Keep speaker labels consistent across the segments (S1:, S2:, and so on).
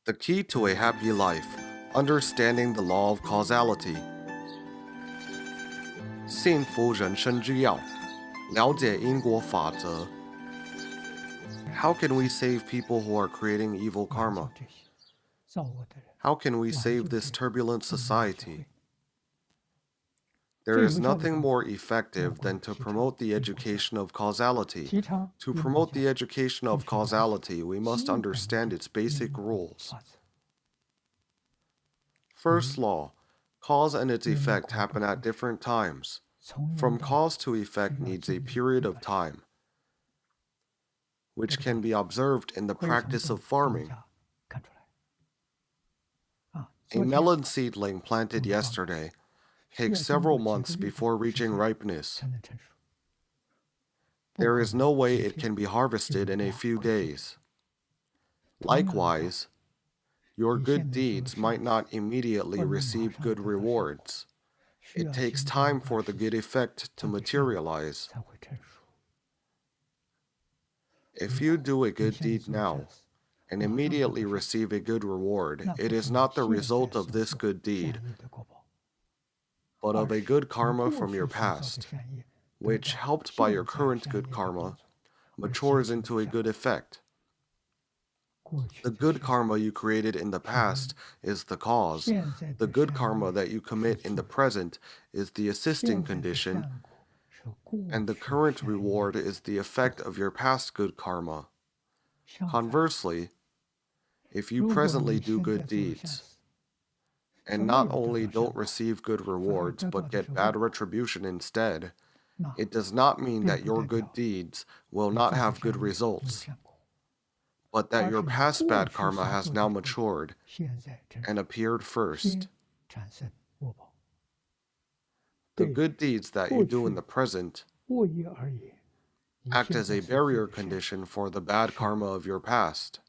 S1: The key to a happy life, understanding the law of causality. 幸福人生之要，了解因果法则。How can we save people who are creating evil karma? How can we save this turbulent society? There is nothing more effective than to promote the education of causality. To promote the education of causality, we must understand its basic rules. First law, cause and its effect happen at different times. From cause to effect needs a period of time, which can be observed in the practice of farming. A melon seedling planted yesterday takes several months before reaching ripeness. There is no way it can be harvested in a few days. Likewise, your good deeds might not immediately receive good rewards. It takes time for the good effect to materialize. If you do a good deed now and immediately receive a good reward, it is not the result of this good deed, but of a good karma from your past, which, helped by your current good karma, matures into a good effect. The good karma you created in the past is the cause. The good karma that you commit in the present is the assisting condition, and the current reward is the effect of your past good karma. Conversely, if you presently do good deeds, and not only don't receive good rewards but get bad retribution instead, it does not mean that your good deeds will not have good results, but that your past bad karma has now matured and appeared first. The good deeds that you do in the present act as a barrier condition for the bad karma of your past.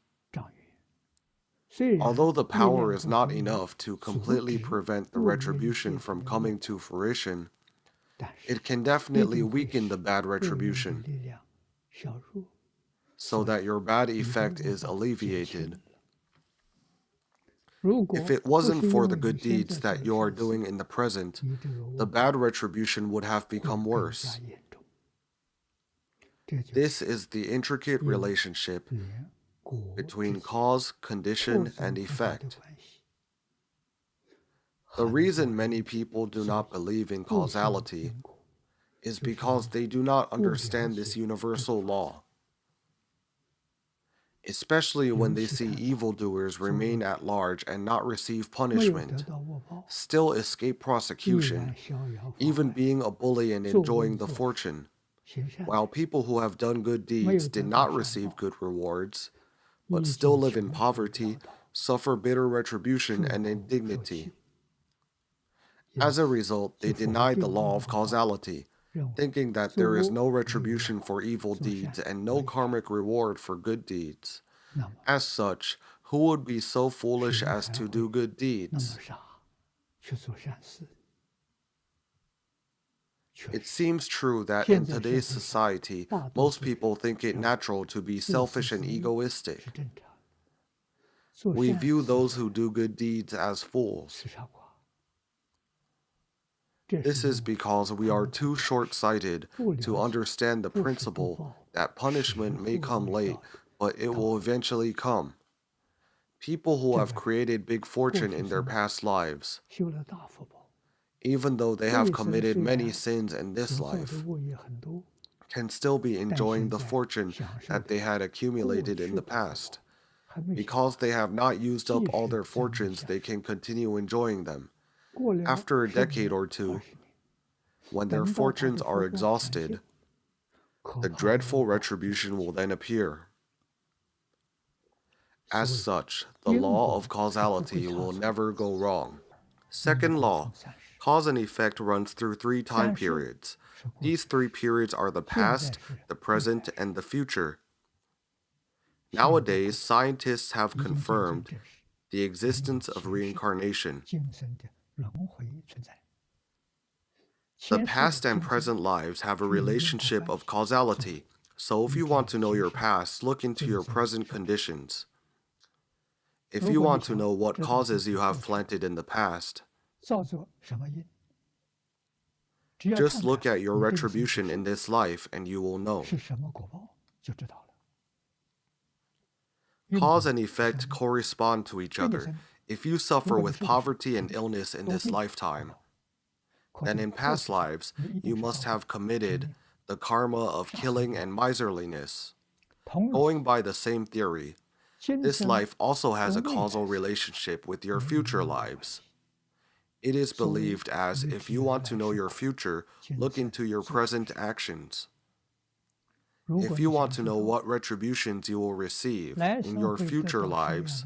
S1: Although the power is not enough to completely prevent the retribution from coming to fruition, it can definitely weaken the bad retribution so that your bad effect is alleviated. If it wasn't for the good deeds that you are doing in the present, the bad retribution would have become worse. This is the intricate relationship between cause, condition, and effect. The reason many people do not believe in causality is because they do not understand this universal law. Especially when they see evildoers remain at large and not receive punishment, still escape prosecution, even being a bully and enjoying the fortune, while people who have done good deeds did not receive good rewards, but still live in poverty, suffer bitter retribution and indignity. As a result, they denied the law of causality, thinking that there is no retribution for evil deeds and no karmic reward for good deeds. As such, who would be so foolish as to do good deeds? It seems true that in today's society, most people think it natural to be selfish and egoistic. We view those who do good deeds as fools. This is because we are too short-sighted to understand the principle that punishment may come late, but it will eventually come. People who have created big fortune in their past lives, even though they have committed many sins in this life, can still be enjoying the fortune that they had accumulated in the past. Because they have not used up all their fortunes, they can continue enjoying them. After a decade or two, when their fortunes are exhausted, the dreadful retribution will then appear. As such, the law of causality will never go wrong. Second law, cause and effect runs through 3 time periods. These 3 periods are the past, the present, and the future. Nowadays, scientists have confirmed the existence of reincarnation. The past and present lives have a relationship of causality, so if you want to know your past, look into your present conditions. If you want to know what causes you have planted in the past, just look at your retribution in this life and you will know. Cause and effect correspond to each other. If you suffer with poverty and illness in this lifetime, then in past lives, you must have committed the karma of killing and miserliness. Going by the same theory, this life also has a causal relationship with your future lives. It is believed as if you want to know your future, look into your present actions. If you want to know what retributions you will receive in your future lives,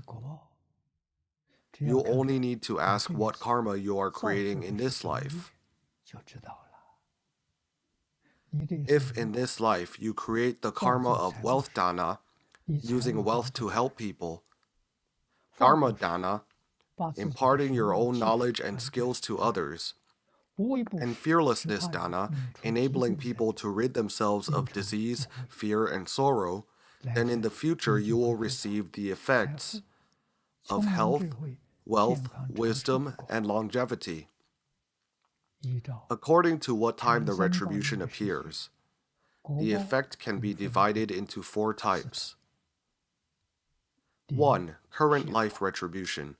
S1: you only need to ask what karma you are creating in this life. If in this life you create the karma of wealth dana, using wealth to help people, dharma dana, imparting your own knowledge and skills to others, and fearlessness dana, enabling people to rid themselves of disease, fear, and sorrow, then in the future you will receive the effects of health, wealth, wisdom, and longevity. According to what time the retribution appears, the effect can be divided into 4 types. 1. Current life retribution.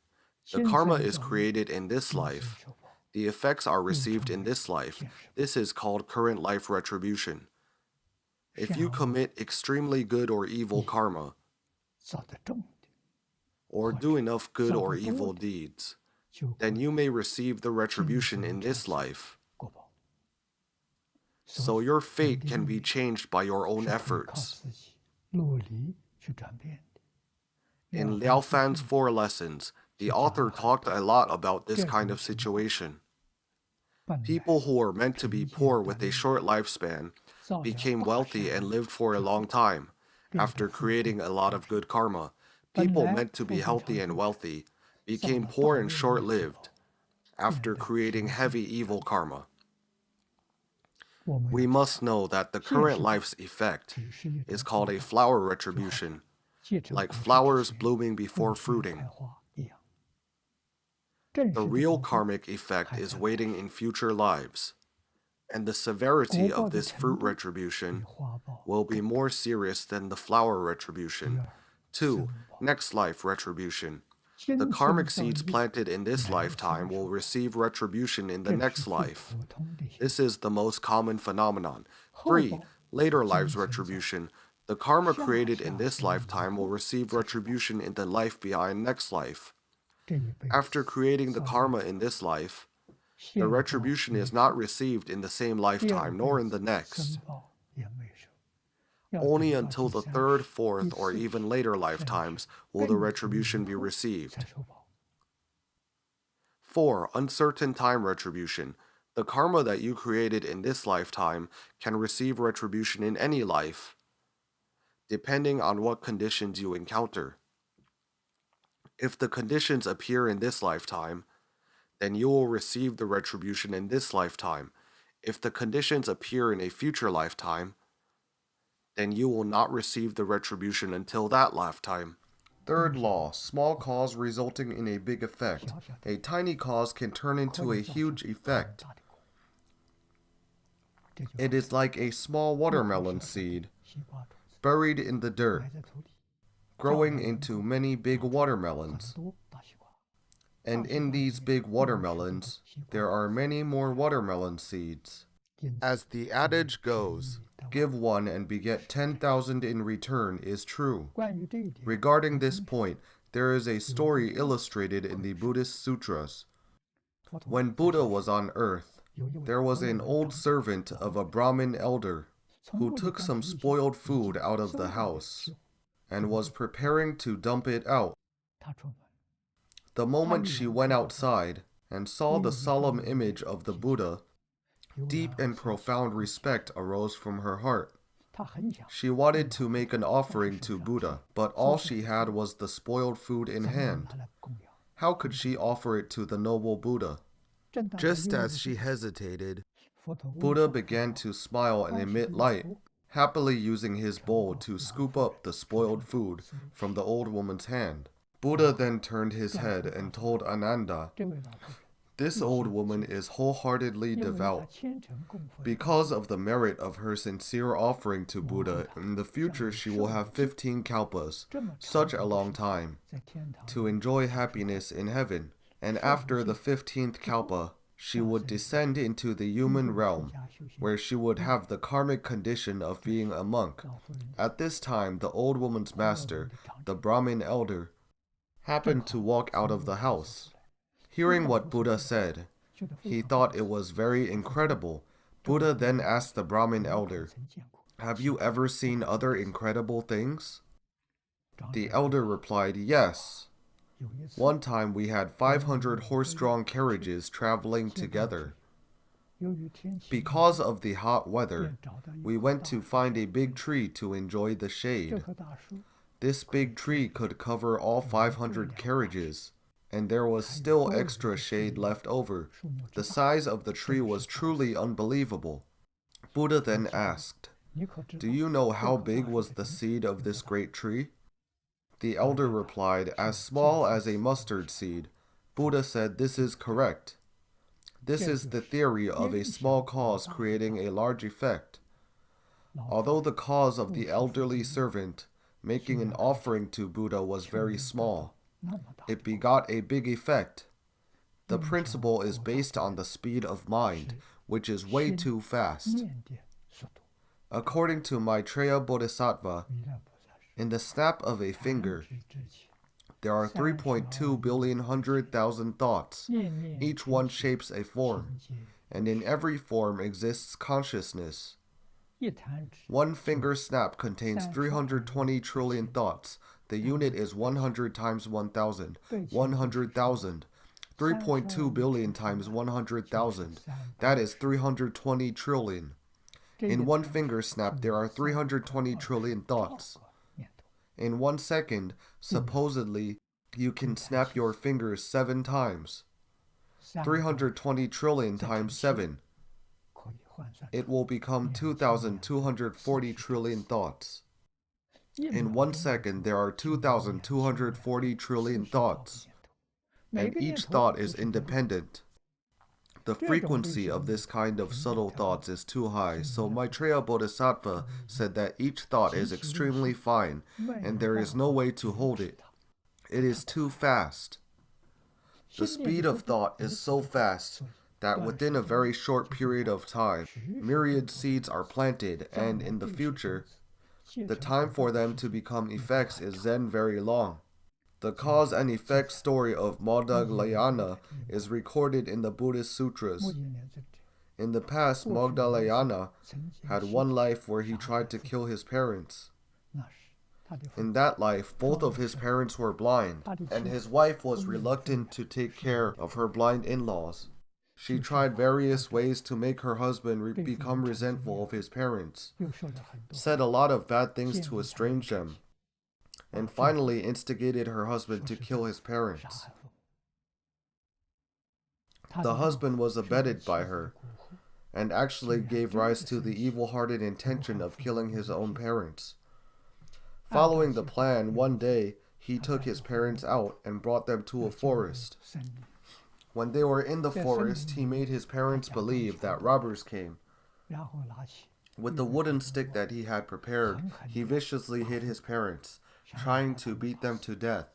S1: The karma is created in this life. The effects are received in this life. This is called current life retribution. If you commit extremely good or evil karma, or do enough good or evil deeds, then you may receive the retribution in this life. So your fate can be changed by your own efforts. In Liao Fan's 4 lessons, the author talked a lot about this kind of situation. People who were meant to be poor with a short lifespan became wealthy and lived for a long time after creating a lot of good karma. People meant to be healthy and wealthy became poor and short-lived after creating heavy evil karma. We must know that the current life's effect is called a flower retribution, like flowers blooming before fruiting. The real karmic effect is waiting in future lives, and the severity of this fruit retribution will be more serious than the flower retribution. 2. Next life retribution. The karmic seeds planted in this lifetime will receive retribution in the next life. This is the most common phenomenon. 3. Later lives retribution. The karma created in this lifetime will receive retribution in the life beyond next life. After creating the karma in this life, the retribution is not received in the same lifetime nor in the next. Only until the 3rd, 4th, or even later lifetimes will the retribution be received. 4. Uncertain time retribution. The karma that you created in this lifetime can receive retribution in any life, depending on what conditions you encounter. If the conditions appear in this lifetime, then you will receive the retribution in this lifetime. If the conditions appear in a future lifetime, then you will not receive the retribution until that lifetime. 3rd law, small cause resulting in a big effect. A tiny cause can turn into a huge effect. It is like a small watermelon seed buried in the dirt, growing into many big watermelons. And in these big watermelons, there are many more watermelon seeds. As the adage goes, give 1 and beget 10,000 in return is true. Regarding this point, there is a story illustrated in the Buddhist sutras. When Buddha was on earth, there was an old servant of a Brahmin elder who took some spoiled food out of the house and was preparing to dump it out. The moment she went outside and saw the solemn image of the Buddha, deep and profound respect arose from her heart. She wanted to make an offering to Buddha, but all she had was the spoiled food in hand. How could she offer it to the noble Buddha? Just as she hesitated, Buddha began to smile and emit light, happily using his bowl to scoop up the spoiled food from the old woman's hand. Buddha then turned his head and told Ananda, "This old woman is wholeheartedly devout. Because of the merit of her sincere offering to Buddha, in the future she will have 15 kalpas, such a long time, to enjoy happiness in heaven. And after the 15th kalpa, she would descend into the human realm, where she would have the karmic condition of being a monk. At this time, the old woman's master, the Brahmin elder, happened to walk out of the house. Hearing what Buddha said, he thought it was very incredible. Buddha then asked the Brahmin elder, 'Have you ever seen other incredible things?' The elder replied, 'Yes. One time we had 500 horse-drawn carriages traveling together. Because of the hot weather, we went to find a big tree to enjoy the shade. This big tree could cover all 500 carriages, and there was still extra shade left over. The size of the tree was truly unbelievable.' Buddha then asked, 'Do you know how big was the seed of this great tree?' The elder replied, 'As small as a mustard seed.' Buddha said, 'This is correct. This is the theory of a small cause creating a large effect. Although the cause of the elderly servant making an offering to Buddha was very small, it begot a big effect. The principle is based on the speed of mind, which is way too fast. According to Maitreya Bodhisattva, in the snap of a finger, there are 3.2 billion 100,000 thoughts. Each one shapes a form, and in every form exists consciousness. One finger snap contains 320 trillion thoughts. The unit is 100 times 1,000, 100,000. 3.2 billion times 100,000. That is 320 trillion. In one finger snap, there are 320 trillion thoughts. In 1 second, supposedly, you can snap your fingers 7 times. 320 trillion times 7. It will become 2,240 trillion thoughts. In 1 second, there are 2,240 trillion thoughts, and each thought is independent. The frequency of this kind of subtle thoughts is too high, so Maitreya Bodhisattva said that each thought is extremely fine, and there is no way to hold it. It is too fast. The speed of thought is so fast that within a very short period of time, myriad seeds are planted, and in the future, the time for them to become effects is then very long. The cause and effect story of Magdalena is recorded in the Buddhist sutras. In the past, Magdalena had one life where he tried to kill his parents. In that life, both of his parents were blind, and his wife was reluctant to take care of her blind in-laws. She tried various ways to make her husband become resentful of his parents, said a lot of bad things to estrange them, and finally instigated her husband to kill his parents. The husband was abetted by her, and actually gave rise to the evil-hearted intention of killing his own parents. Following the plan, one day, he took his parents out and brought them to a forest. When they were in the forest, he made his parents believe that robbers came. With the wooden stick that he had prepared, he viciously hit his parents, trying to beat them to death.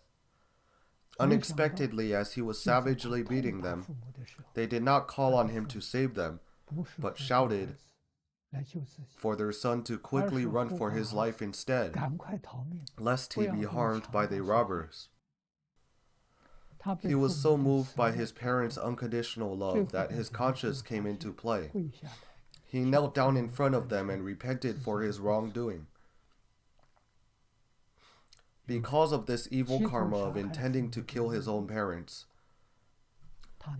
S1: Unexpectedly, as he was savagely beating them, they did not call on him to save them, but shouted for their son to quickly run for his life instead, lest he be harmed by the robbers. He was so moved by his parents' unconditional love that his conscience came into play. He knelt down in front of them and repented for his wrongdoing. Because of this evil karma of intending to kill his own parents,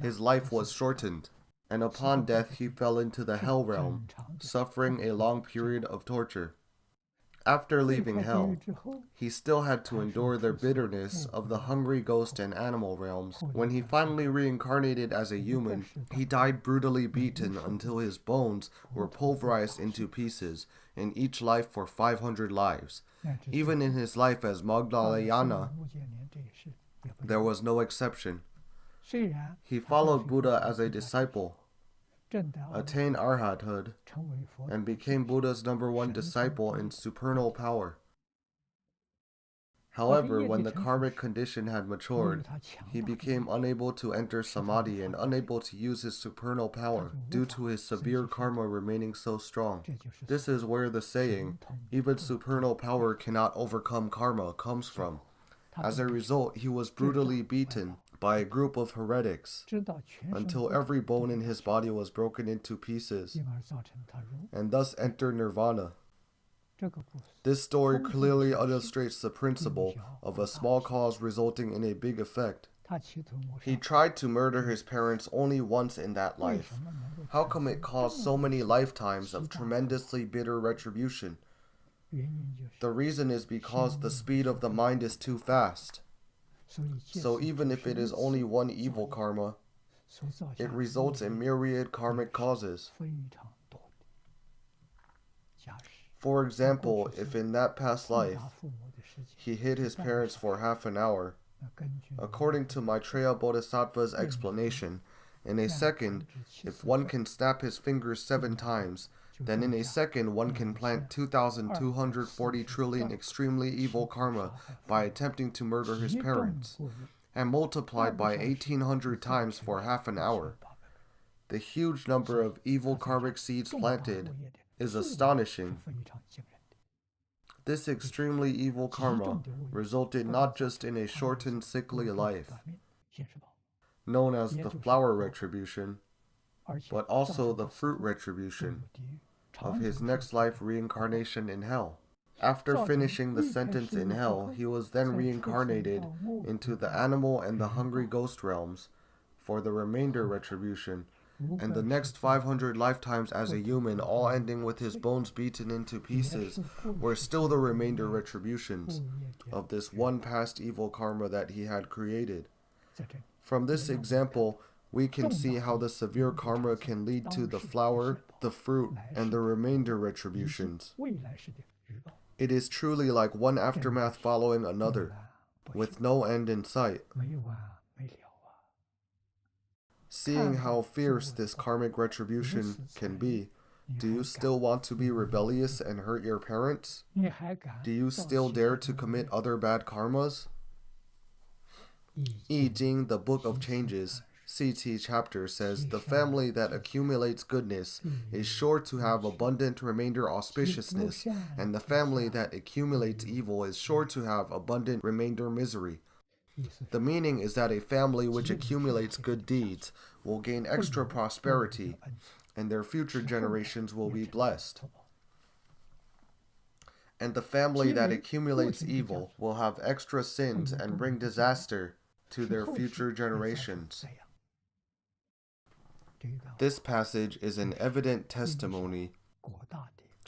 S1: his life was shortened, and upon death he fell into the hell realm, suffering a long period of torture. After leaving hell, he still had to endure the bitterness of the hungry ghost and animal realms. When he finally reincarnated as a human, he died brutally beaten until his bones were pulverized into pieces, in each life for 500 lives. Even in his life as Magdalayana, there was no exception. He followed Buddha as a disciple, attained arhathood, and became Buddha's #1 disciple in supernal power. However, when the karmic condition had matured, he became unable to enter samadhi and unable to use his supernal power due to his severe karma remaining so strong. This is where the saying, even supernal power cannot overcome karma, comes from. As a result, he was brutally beaten by a group of heretics until every bone in his body was broken into pieces, and thus entered nirvana. This story clearly illustrates the principle of a small cause resulting in a big effect. He tried to murder his parents only once in that life. How come it caused so many lifetimes of tremendously bitter retribution? The reason is because the speed of the mind is too fast. So even if it is only one evil karma, it results in myriad karmic causes. For example, if in that past life, he hid his parents for half an hour, according to Maitreya Bodhisattva's explanation, in a second, if one can snap his fingers 7 times, then in a second one can plant 2,240 trillion extremely evil karma by attempting to murder his parents, and multiplied by 1,800 times for half an hour. The huge number of evil karmic seeds planted is astonishing. This extremely evil karma resulted not just in a shortened sickly life, known as the flower retribution, but also the fruit retribution of his next life reincarnation in hell. After finishing the sentence in hell, he was then reincarnated into the animal and the hungry ghost realms for the remainder retribution, and the next 500 lifetimes as a human, all ending with his bones beaten into pieces, were still the remainder retributions of this one past evil karma that he had created. From this example, we can see how the severe karma can lead to the flower, the fruit, and the remainder retributions. It is truly like one aftermath following another, with no end in sight. Seeing how fierce this karmic retribution can be, do you still want to be rebellious and hurt your parents? Do you still dare to commit other bad karmas? I Ching, the Book of Changes, CT chapter says, the family that accumulates goodness is sure to have abundant remainder auspiciousness, and the family that accumulates evil is sure to have abundant remainder misery. The meaning is that a family which accumulates good deeds will gain extra prosperity, and their future generations will be blessed. And the family that accumulates evil will have extra sins and bring disaster to their future generations. This passage is an evident testimony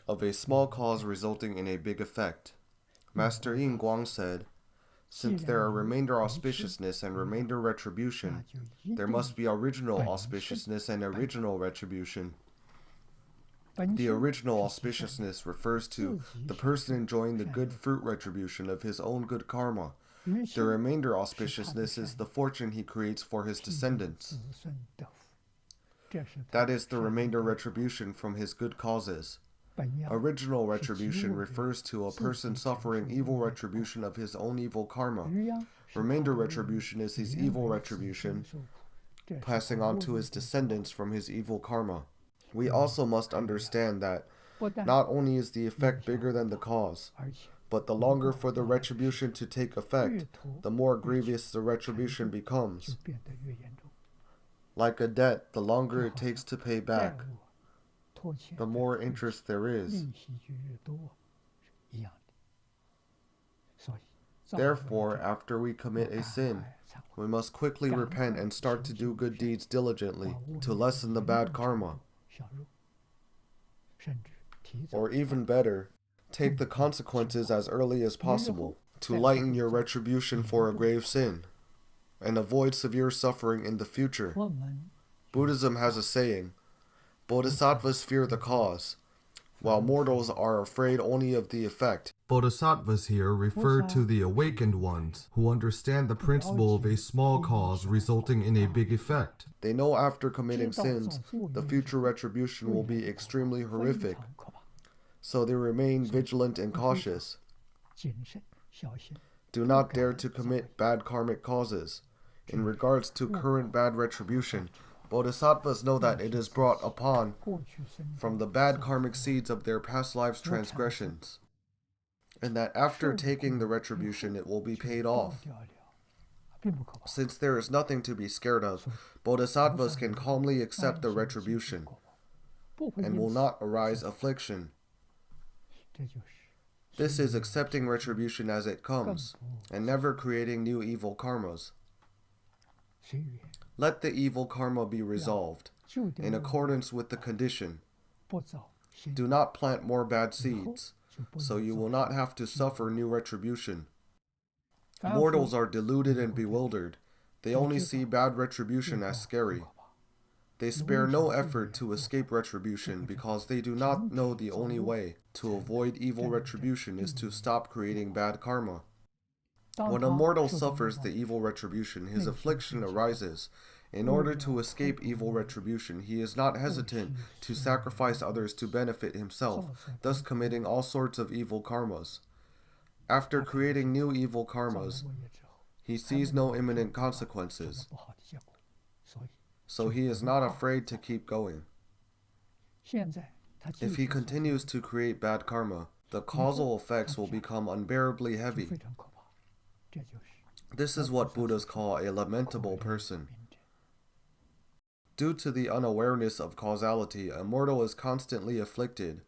S1: of a small cause resulting in a big effect. Master Yin Guang said, since there are remainder auspiciousness and remainder retribution, there must be original auspiciousness and original retribution. The original auspiciousness refers to the person enjoying the good fruit retribution of his own good karma. The remainder auspiciousness is the fortune he creates for his descendants. That is the remainder retribution from his good causes. Original retribution refers to a person suffering evil retribution of his own evil karma. Remainder retribution is his evil retribution, passing on to his descendants from his evil karma. We also must understand that not only is the effect bigger than the cause, but the longer for the retribution to take effect, the more grievous the retribution becomes. Like a debt, the longer it takes to pay back, the more interest there is. Therefore, after we commit a sin, we must quickly repent and start to do good deeds diligently to lessen the bad karma. Or even better, take the consequences as early as possible to lighten your retribution for a grave sin and avoid severe suffering in the future. Buddhism has a saying, Bodhisattvas fear the cause, while mortals are afraid only of the effect.
S2: Bodhisattvas here refer to the awakened ones, who understand the principle of a small cause resulting in a big effect.
S1: They know after committing sins, the future retribution will be extremely horrific, so they remain vigilant and cautious. Do not dare to commit bad karmic causes. In regards to current bad retribution, Bodhisattvas know that it is brought upon from the bad karmic seeds of their past lives' transgressions, and that after taking the retribution it will be paid off. Since there is nothing to be scared of, Bodhisattvas can calmly accept the retribution, and will not arise affliction. This is accepting retribution as it comes, and never creating new evil karmas. Let the evil karma be resolved, in accordance with the condition. Do not plant more bad seeds, so you will not have to suffer new retribution. Mortals are deluded and bewildered. They only see bad retribution as scary. They spare no effort to escape retribution because they do not know the only way to avoid evil retribution is to stop creating bad karma. When a mortal suffers the evil retribution, his affliction arises. In order to escape evil retribution, he is not hesitant to sacrifice others to benefit himself, thus committing all sorts of evil karmas. After creating new evil karmas, he sees no imminent consequences, so he is not afraid to keep going. If he continues to create bad karma, the causal effects will become unbearably heavy. This is what Buddhas call a lamentable person. Due to the unawareness of causality, a mortal is constantly afflicted,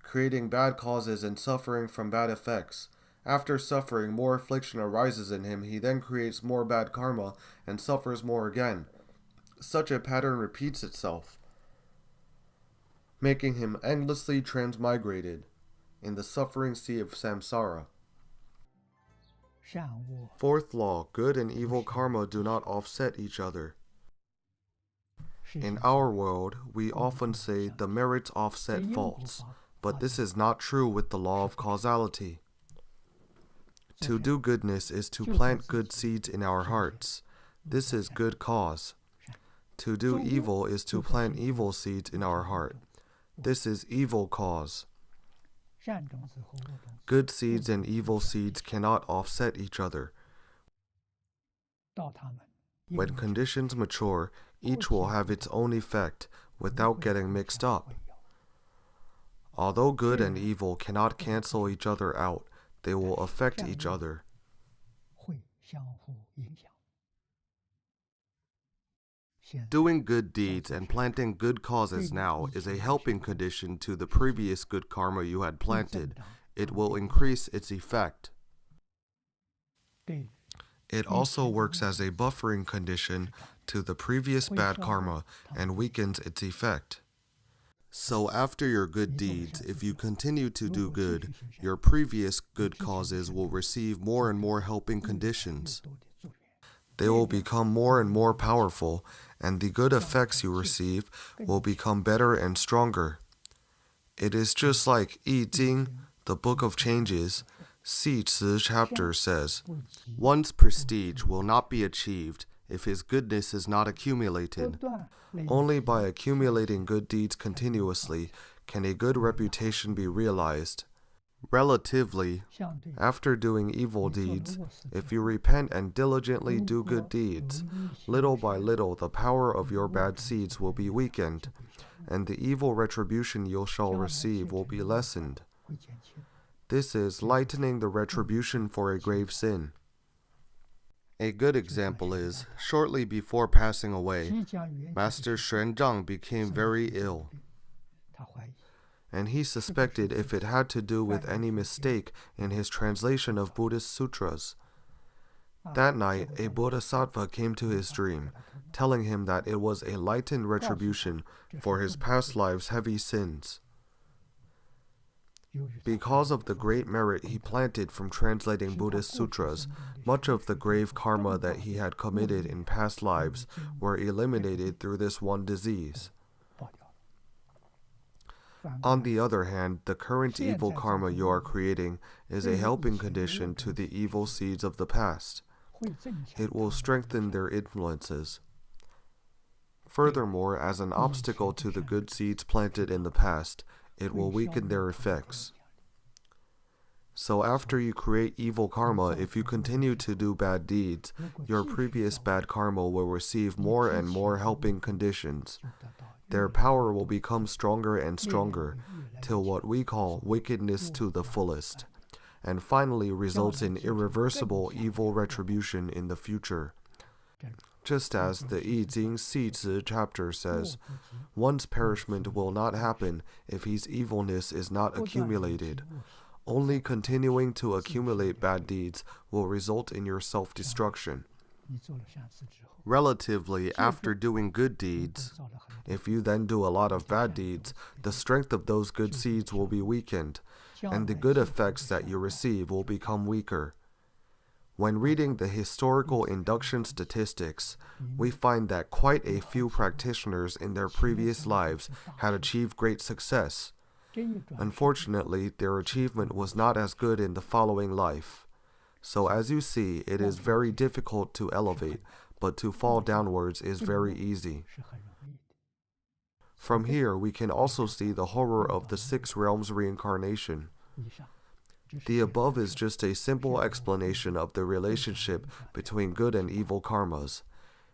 S1: creating bad causes and suffering from bad effects. After suffering, more affliction arises in him. He then creates more bad karma and suffers more again. Such a pattern repeats itself, making him endlessly transmigrated in the suffering sea of samsara. Fourth law, good and evil karma do not offset each other. In our world, we often say the merits offset faults, but this is not true with the law of causality. To do goodness is to plant good seeds in our hearts. This is good cause. To do evil is to plant evil seeds in our heart. This is evil cause. Good seeds and evil seeds cannot offset each other. When conditions mature, each will have its own effect without getting mixed up. Although good and evil cannot cancel each other out, they will affect each other. Doing good deeds and planting good causes now is a helping condition to the previous good karma you had planted. It will increase its effect. It also works as a buffering condition to the previous bad karma and weakens its effect. So after your good deeds, if you continue to do good, your previous good causes will receive more and more helping conditions. They will become more and more powerful, and the good effects you receive will become better and stronger. It is just like I Jing, the Book of Changes, Si Ci chapter says, one's prestige will not be achieved if his goodness is not accumulated. Only by accumulating good deeds continuously can a good reputation be realized. Relatively, after doing evil deeds, if you repent and diligently do good deeds, little by little the power of your bad seeds will be weakened, and the evil retribution you shall receive will be lessened. This is lightening the retribution for a grave sin. A good example is, shortly before passing away, Master Xuanzang became very ill, and he suspected if it had to do with any mistake in his translation of Buddhist sutras. That night, a bodhisattva came to his dream, telling him that it was a lightened retribution for his past life's heavy sins. Because of the great merit he planted from translating Buddhist sutras, much of the grave karma that he had committed in past lives were eliminated through this one disease. On the other hand, the current evil karma you are creating is a helping condition to the evil seeds of the past. It will strengthen their influences. Furthermore, as an obstacle to the good seeds planted in the past, it will weaken their effects. So after you create evil karma, if you continue to do bad deeds, your previous bad karma will receive more and more helping conditions. Their power will become stronger and stronger, till what we call wickedness to the fullest, and finally results in irreversible evil retribution in the future. Just as the I Ching Si Zi chapter says, one's perishment will not happen if his evilness is not accumulated. Only continuing to accumulate bad deeds will result in your self-destruction. Relatively, after doing good deeds, if you then do a lot of bad deeds, the strength of those good seeds will be weakened, and the good effects that you receive will become weaker. When reading the historical induction statistics, we find that quite a few practitioners in their previous lives had achieved great success. Unfortunately, their achievement was not as good in the following life. So as you see, it is very difficult to elevate, but to fall downwards is very easy. From here, we can also see the horror of the 6 realms reincarnation. The above is just a simple explanation of the relationship between good and evil karmas.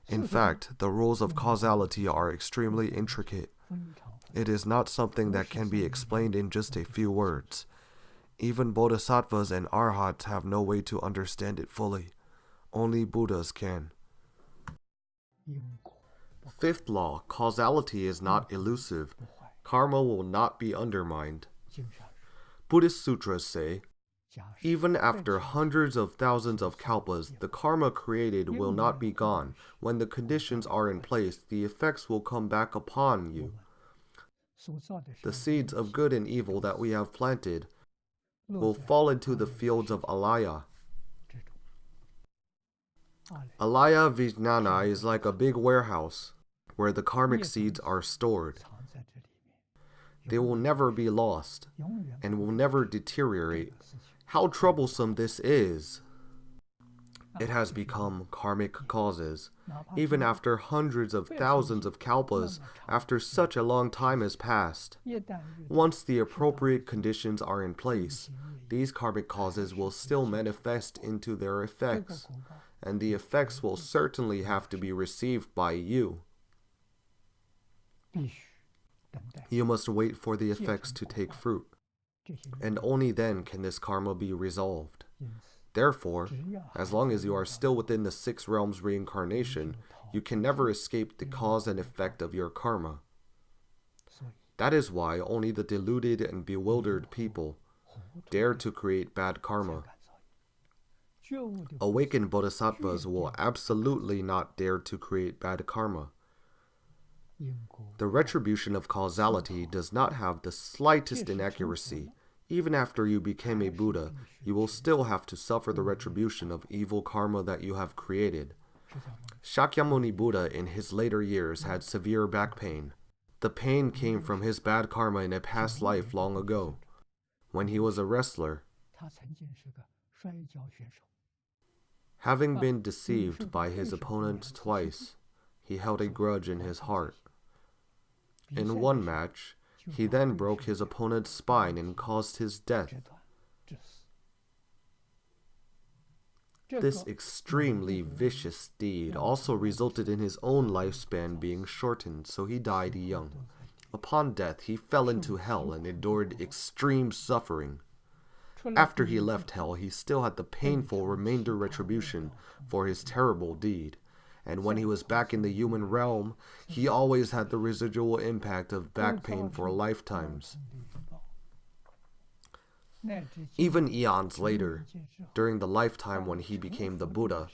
S1: In fact, the rules of causality are extremely intricate. It is not something that can be explained in just a few words. Even bodhisattvas and arhats have no way to understand it fully. Only Buddhas can. Fifth law, causality is not elusive. Karma will not be undermined. Buddhist sutras say, even after hundreds of thousands of kalpas, the karma created will not be gone. When the conditions are in place, the effects will come back upon you. The seeds of good and evil that we have planted will fall into the fields of alaya. Alaya vijnana is like a big warehouse where the karmic seeds are stored. They will never be lost and will never deteriorate. How troublesome this is! It has become karmic causes. Even after hundreds of thousands of kalpas, after such a long time has passed, once the appropriate conditions are in place, these karmic causes will still manifest into their effects, and the effects will certainly have to be received by you. You must wait for the effects to take fruit, and only then can this karma be resolved. Therefore, as long as you are still within the 6 realms reincarnation, you can never escape the cause and effect of your karma. That is why only the deluded and bewildered people dare to create bad karma. Awakened bodhisattvas will absolutely not dare to create bad karma. The retribution of causality does not have the slightest inaccuracy. Even after you became a Buddha, you will still have to suffer the retribution of evil karma that you have created. Shakyamuni Buddha in his later years had severe back pain. The pain came from his bad karma in a past life long ago, when he was a wrestler. Having been deceived by his opponent twice, he held a grudge in his heart. In one match, he then broke his opponent's spine and caused his death. This extremely vicious deed also resulted in his own lifespan being shortened, so he died young. Upon death, he fell into hell and endured extreme suffering. After he left hell, he still had the painful remainder retribution for his terrible deed. And when he was back in the human realm, he always had the residual impact of back pain for lifetimes. Even eons later, during the lifetime when he became the Buddha,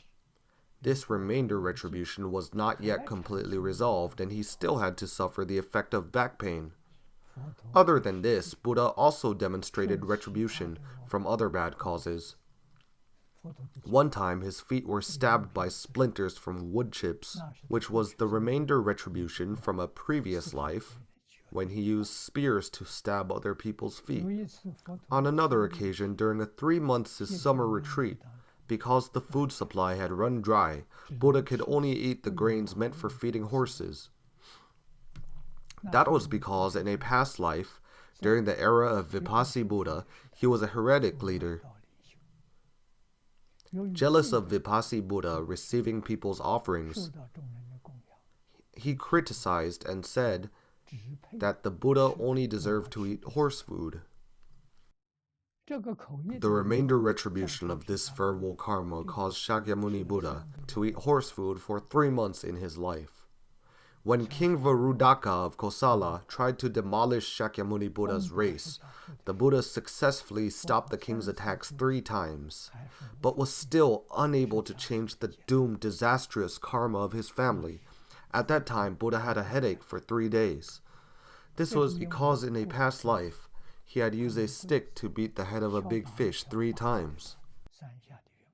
S1: this remainder retribution was not yet completely resolved, and he still had to suffer the effect of back pain. Other than this, Buddha also demonstrated retribution from other bad causes. One time, his feet were stabbed by splinters from wood chips, which was the remainder retribution from a previous life. when he used spears to stab other people's feet.
S3: 有一次佛陀
S1: On another occasion, during a 3 months summer retreat, because the food supply had run dry, Buddha could only eat the grains meant for feeding horses. That was because in a past life, during the era of Vipassana Buddha, he was a heretic leader.
S3: 由于
S1: Jealous of Vipassana Buddha receiving people's
S3: 受
S1: offerings,
S3: 到众人的供养，
S1: he criticized and said
S3: 只配
S1: that the Buddha only deserved to eat horse food.
S3: 这个口业
S1: The remainder retribution of this verbal karma caused Shakyamuni Buddha to eat horse food for 3 months in his life. When King Varudaka of Kosala tried to demolish Shakyamuni Buddha's race, the Buddha successfully stopped the king's attacks 3 times, but was still unable to change the doomed, disastrous karma of his family. At that time, Buddha had a headache for 3 days. This was because in a past life, he had used a stick to beat the head of a big fish 3 times.
S3: 山下的缘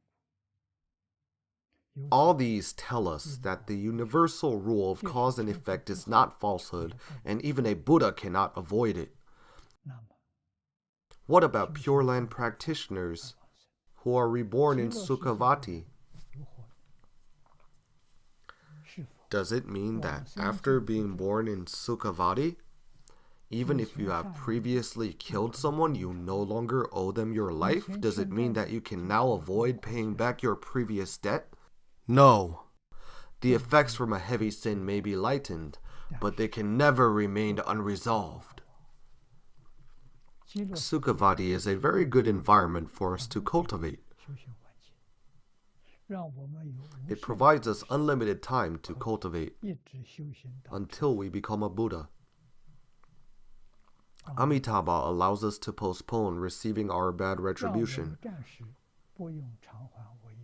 S3: 故。由此
S1: All these tell us that the universal rule of cause and effect is not falsehood, and even a Buddha cannot avoid it.
S3: 那么
S1: What about Pure Land practitioners who are reborn in Sukhavati?
S3: 如何？是否
S1: Does it mean that after being born in Sukhavati, even if you have previously killed someone, you no longer owe them your life? Does it mean that you can now avoid paying back your previous debt? No. The effects from a heavy sin may be lightened, but they can never remain unresolved.
S3: 积乐
S1: Sukhavati is a very good environment for us to cultivate.
S3: 修行环境，让我们有无
S1: It
S3: 限
S1: provides us unlimited time to cultivate
S3: 一直修行到
S1: until we become a Buddha. Amitabha allows us to postpone receiving our bad
S3: 让我
S1: retribution,
S3: 们暂时不用偿还我业。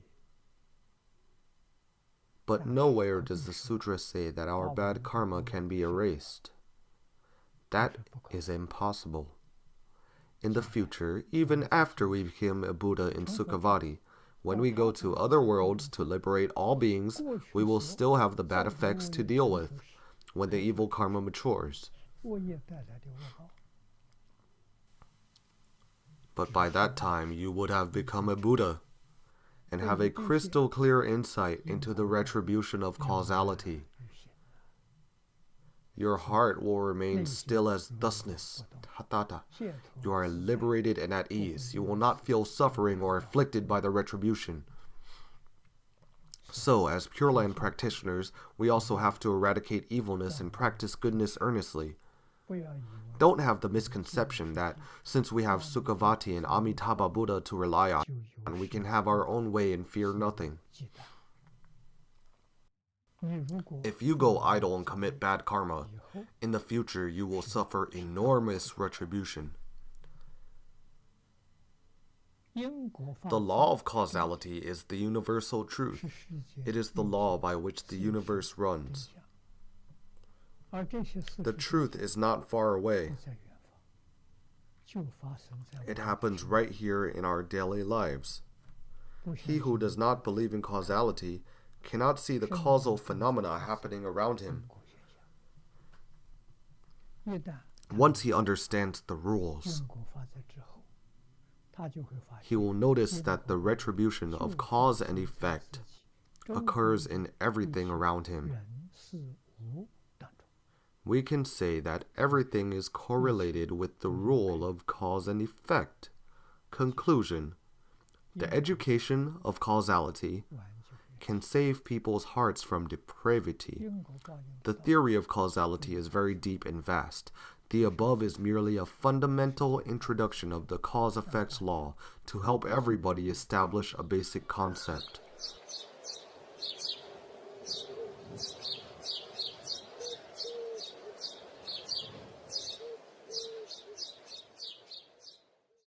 S1: but nowhere does the sutra say that our bad karma can be erased. That is impossible. In the future, even after we become a Buddha in Sukhavati, when we go to other worlds to liberate all beings, we will still have the bad effects to deal with when the evil karma matures.
S3: 恶业带来的恶报，
S1: But by that time, you would have become a Buddha and have a crystal clear insight into the retribution of causality.
S3: 日显
S1: Your heart will remain still as thusness, tathata.
S3: 解脱
S1: You are liberated and at ease. You will not feel suffering or afflicted by the retribution. So, as Pure Land practitioners, we also have to eradicate evilness and practice goodness earnestly.
S3: 不要以为
S1: Don't have the misconception that since we have Sukhavati and Amitabha Buddha to rely on,
S3: 就有
S1: we can have our own way and fear nothing.
S3: 忌惮。你如果
S1: If you go idle and commit bad karma,
S3: 以后
S1: in the future you will suffer enormous retribution.
S3: 因果法
S1: The law of causality is the universal truth.
S3: 是世界
S1: It is the law by which the universe
S3: 真
S1: runs.
S3: 相，而这些事
S1: The
S3: 实
S1: truth is not far
S3: 不
S1: away.
S3: 在远方，就发生在我
S1: It
S3: 们
S1: happens right here in our daily lives.
S3: 不相
S1: He
S3: 信
S1: who does not believe in causality cannot see the causal phenomena happening around him.
S3: 因果现象。一旦
S1: Once he understands the rules,
S3: 因果法则之后，他就会发
S1: he
S3: 现
S1: will notice that the retribution of cause and effect
S3: 周
S1: occurs in everything around him.
S3: 人事物当中，
S1: We can say that everything is correlated with the rule of cause and effect. Conclusion: the education of causality
S3: 完就会
S1: can save people's hearts from depravity.
S3: 因果报应
S1: The theory of causality is very deep and vast. The above is merely a fundamental introduction of the cause-effect law to help everybody establish a basic concept.